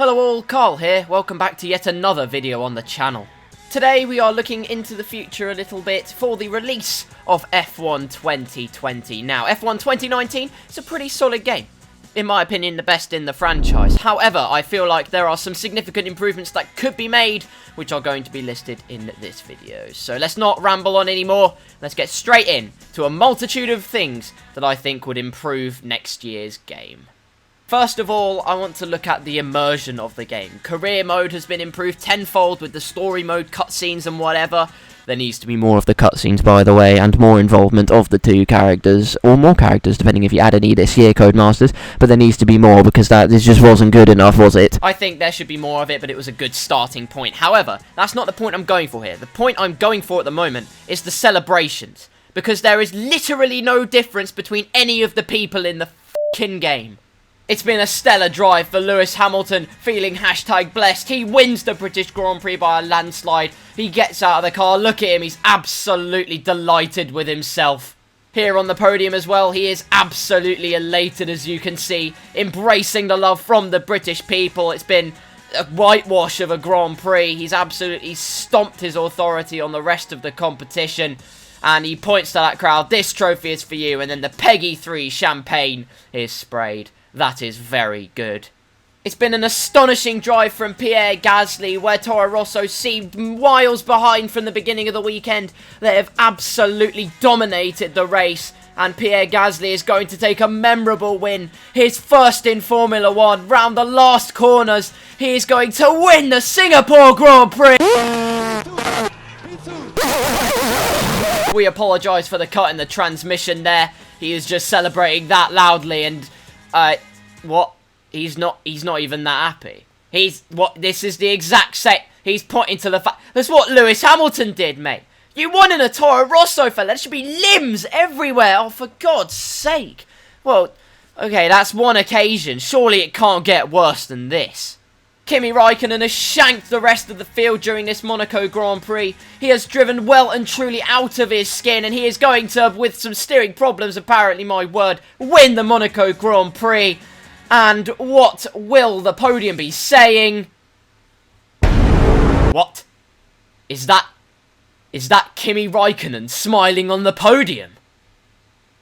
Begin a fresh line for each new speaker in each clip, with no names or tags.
Hello all, Karl here, welcome back to yet another video on the channel. Today we are looking into the future a little bit for the release of F1 2020. Now, F1 2019 is a pretty solid game. In my opinion, the best in the franchise. However, I feel like there are some significant improvements that could be made, which are going to be listed in this video. So let's not ramble on anymore, let's get straight in to a multitude of things that I think would improve next year's game. First of all, I want to look at the immersion of the game. Career mode has been improved tenfold with the story mode, cutscenes and whatever. There needs to be more of the cutscenes, by the way, and more involvement of the two characters, or more characters, depending if you add any this year, Codemasters, but there needs to be more, because this just wasn't good enough, was it? I think there should be more of it, but it was a good starting point. However, that's not the point I'm going for here. The point I'm going for at the moment is the celebrations, because there is literally no difference between any of the people in the f***ing game. It's been a stellar drive for Lewis Hamilton, feeling #blessed. He wins the British Grand Prix by a landslide. He gets out of the car, look at him, he's absolutely delighted with himself. Here on the podium as well, he is absolutely elated, as you can see, embracing the love from the British people. It's been a whitewash of a Grand Prix. He's absolutely stomped his authority on the rest of the competition. And he points to that crowd, this trophy is for you, and then the Peggy 3 champagne is sprayed. That is very good. It's been an astonishing drive from Pierre Gasly, where Toro Rosso seemed miles behind from the beginning of the weekend. They have absolutely dominated the race, and Pierre Gasly is going to take a memorable win. His first in Formula 1, round the last corners. He is going to win the Singapore Grand Prix! We apologise for the cut in the transmission there. He is just celebrating that loudly, and what? He's not even that happy. This is the exact same. He's pointing to the fact. That's what Lewis Hamilton did, mate. You won in a Toro Rosso, fella. There should be limbs everywhere. Oh, for God's sake. Well, okay, that's one occasion. Surely it can't get worse than this. Kimi Raikkonen has shanked the rest of the field during this Monaco Grand Prix. He has driven well and truly out of his skin, and he is going to, with some steering problems, apparently, my word, win the Monaco Grand Prix. And what will the podium be saying? What? Is that Kimi Raikkonen smiling on the podium?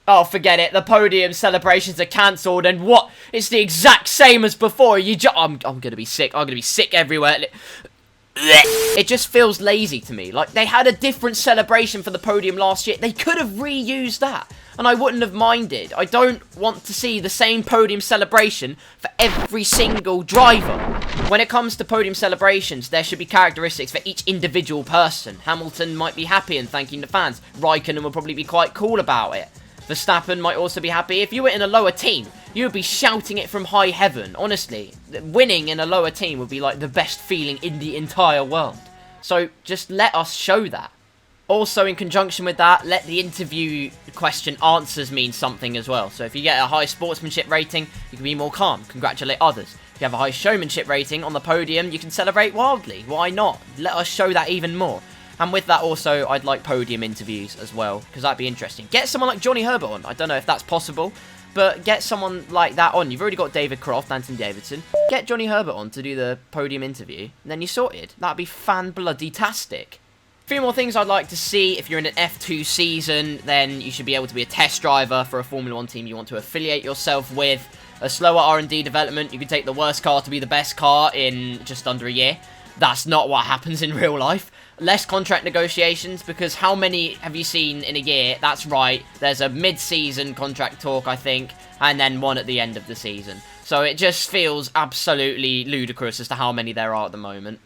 Oh, forget it. The podium celebrations are cancelled, and what? It's the exact same as before. I'm gonna be sick. I'm gonna be sick everywhere. It just feels lazy to me. Like, they had a different celebration for the podium last year. They could have reused that, and I wouldn't have minded. I don't want to see the same podium celebration for every single driver. When it comes to podium celebrations, there should be characteristics for each individual person. Hamilton might be happy and thanking the fans. Raikkonen will probably be quite cool about it. Verstappen might also be happy. If you were in a lower team, you would be shouting it from high heaven. Honestly, winning in a lower team would be like the best feeling in the entire world. So just let us show that. Also, in conjunction with that, let the interview question answers mean something as well. So if you get a high sportsmanship rating, you can be more calm, congratulate others. If you have a high showmanship rating on the podium, you can celebrate wildly. Why not? Let us show that even more. And with that also, I'd like podium interviews as well, because that'd be interesting. Get someone like Johnny Herbert on. I don't know if that's possible, but get someone like that on. You've already got David Croft, Anthony Davidson. Get Johnny Herbert on to do the podium interview, and then you're sorted. That'd be fan-bloody-tastic. A few more things I'd like to see. If you're in an F2 season, then you should be able to be a test driver for a Formula 1 team you want to affiliate yourself with. A slower R&D development. You can take the worst car to be the best car in just under a year. That's not what happens in real life. Less contract negotiations, because how many have you seen in a year? That's right, there's a mid-season contract talk, I think, and then one at the end of the season. So it just feels absolutely ludicrous as to how many there are at the moment.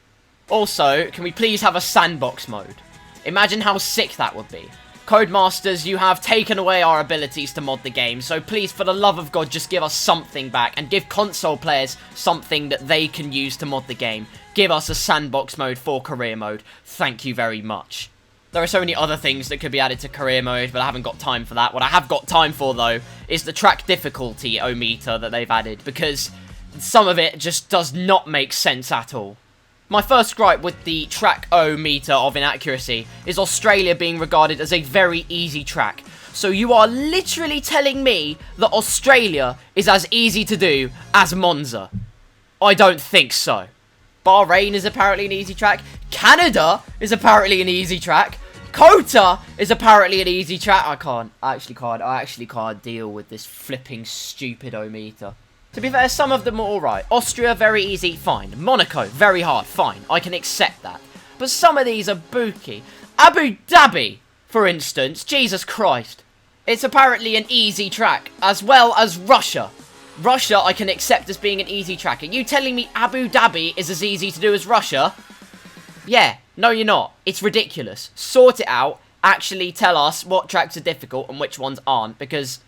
Also, can we please have a sandbox mode? Imagine how sick that would be. Codemasters, you have taken away our abilities to mod the game, so please, for the love of God, just give us something back, and give console players something that they can use to mod the game. Give us a sandbox mode for career mode. Thank you very much. There are so many other things that could be added to career mode, but I haven't got time for that. What I have got time for, though, is the track difficulty meter that they've added, because some of it just does not make sense at all. My first gripe with the track meter of inaccuracy is Australia being regarded as a very easy track. So you are literally telling me that Australia is as easy to do as Monza. I don't think so. Bahrain is apparently an easy track. Canada is apparently an easy track. Kota is apparently an easy track. I actually can't deal with this flipping stupid-o-meter. To be fair, some of them are alright. Austria, very easy, fine. Monaco, very hard, fine. I can accept that. But some of these are booky. Abu Dhabi, for instance, Jesus Christ. It's apparently an easy track, as well as Russia. Russia, I can accept as being an easy track. Are you telling me Abu Dhabi is as easy to do as Russia? Yeah, no you're not. It's ridiculous. Sort it out. Actually tell us what tracks are difficult and which ones aren't, because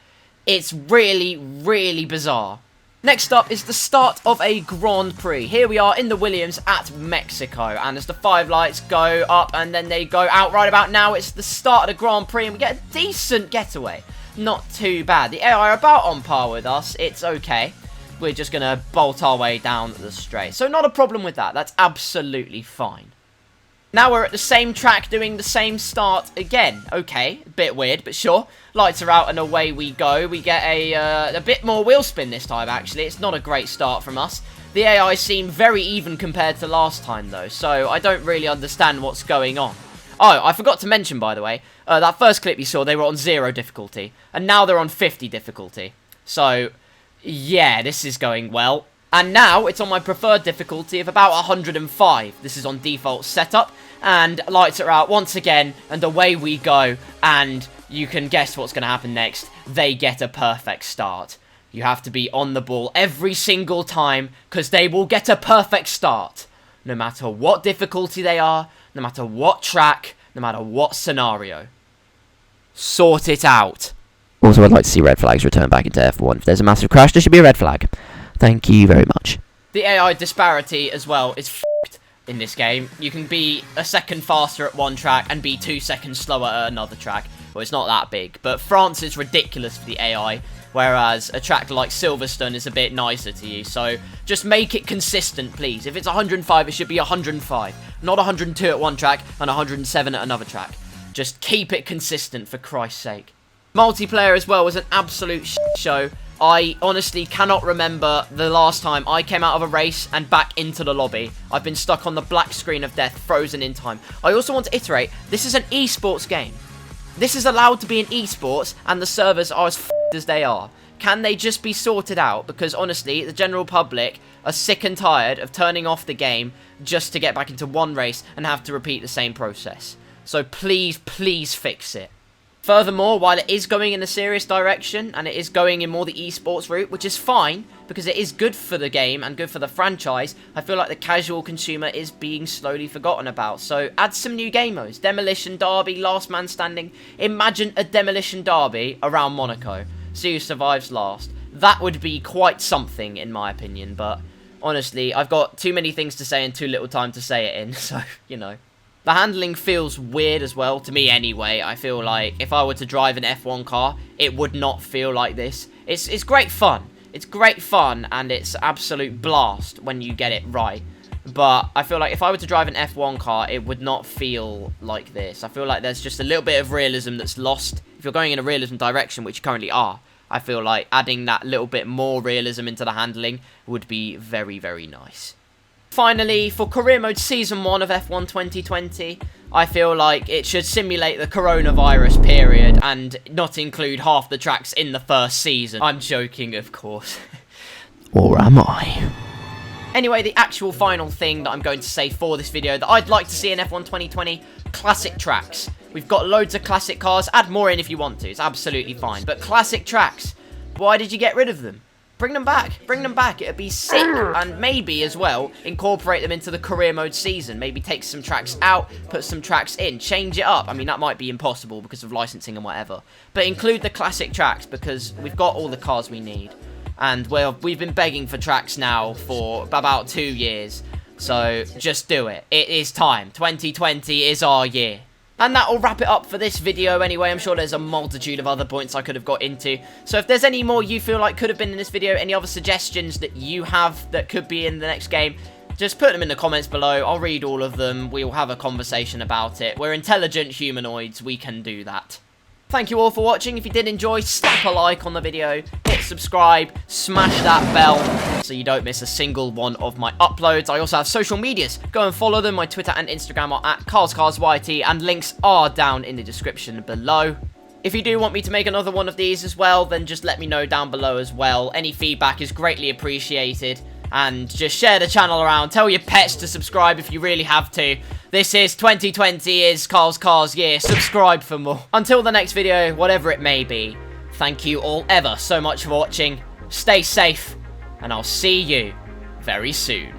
it's really, really bizarre. Next up is the start of a Grand Prix. Here we are in the Williams at Mexico. And as the 5 lights go up and then they go out right about now, it's the start of the Grand Prix and we get a decent getaway. Not too bad. The AI are about on par with us. It's okay. We're just going to bolt our way down the straight. So not a problem with that. That's absolutely fine. Now we're at the same track doing the same start again. Okay, a bit weird, but sure. Lights are out and away we go. We get a bit more wheel spin this time, actually. It's not a great start from us. The AI seem very even compared to last time, though. So I don't really understand what's going on. Oh, I forgot to mention, by the way, that first clip you saw, they were on 0 difficulty. And now they're on 50 difficulty. So, yeah, this is going well. And now it's on my preferred difficulty of about 105. This is on default setup. And lights are out once again. And away we go. And you can guess what's going to happen next. They get a perfect start. You have to be on the ball every single time, because they will get a perfect start. No matter what difficulty they are. No matter what track, no matter what scenario. Sort it out.
Also, I'd like to see red flags return back into F1. If there's a massive crash, there should be a red flag. Thank you very much.
The AI disparity as well is f***ed in this game. You can be a second faster at one track and be 2 seconds slower at another track. Well, it's not that big, but France is ridiculous for the AI, whereas a track like Silverstone is a bit nicer to you. So just make it consistent, please. If it's 105, it should be 105. Not 102 at one track and 107 at another track. Just keep it consistent, for Christ's sake. Multiplayer as well was an absolute show. I honestly cannot remember the last time I came out of a race and back into the lobby. I've been stuck on the black screen of death, frozen in time. I also want to iterate, this is an esports game. This is allowed to be an esports, and the servers are as f***ed as they are. Can they just be sorted out? Because honestly, the general public are sick and tired of turning off the game just to get back into one race and have to repeat the same process. So please, please fix it. Furthermore, while it is going in a serious direction, and it is going in more the esports route, which is fine, because it is good for the game and good for the franchise, I feel like the casual consumer is being slowly forgotten about. So add some new game modes. Demolition Derby, Last Man Standing. Imagine a Demolition Derby around Monaco. See who survives last. That would be quite something, in my opinion, but honestly, I've got too many things to say and too little time to say it in, so, you know. The handling feels weird as well, to me anyway. I feel like if I were to drive an F1 car, it would not feel like this. It's great fun. It's great fun, and it's absolute blast when you get it right. But I feel like if I were to drive an F1 car, it would not feel like this. I feel like there's just a little bit of realism that's lost. If you're going in a realism direction, which you currently are, I feel like adding that little bit more realism into the handling would be very, very nice. Finally, for Career Mode Season 1 of F1 2020, I feel like it should simulate the coronavirus period and not include half the tracks in the first season. I'm joking, of course.
Or am I?
Anyway, the actual final thing that I'm going to say for this video that I'd like to see in F1 2020, classic tracks. We've got loads of classic cars, add more in if you want to, it's absolutely fine. But classic tracks, why did you get rid of them? Bring them back, it'd be sick. And maybe, as well, incorporate them into the career mode season. Maybe take some tracks out, put some tracks in, change it up. I mean, that might be impossible because of licensing and whatever. But include the classic tracks, because we've got all the cars we need. And, well, we've been begging for tracks now for about 2 years. So, just do it. It is time. 2020 is our year. And that will wrap it up for this video anyway. I'm sure there's a multitude of other points I could have got into. So if there's any more you feel like could have been in this video, any other suggestions that you have that could be in the next game, just put them in the comments below. I'll read all of them. We'll have a conversation about it. We're intelligent humanoids. We can do that. Thank you all for watching. If you did enjoy, slap a like on the video, hit subscribe, smash that bell so you don't miss a single one of my uploads. I also have social medias. Go and follow them. My Twitter and Instagram are at KarlsCarsYT, and links are down in the description below. If you do want me to make another one of these as well, then just let me know down below as well. Any feedback is greatly appreciated. And just share the channel around. Tell your pets to subscribe if you really have to. This is 2020 is Karl's Cars year. Subscribe for more. Until the next video, whatever it may be, thank you all ever so much for watching. Stay safe, and I'll see you very soon.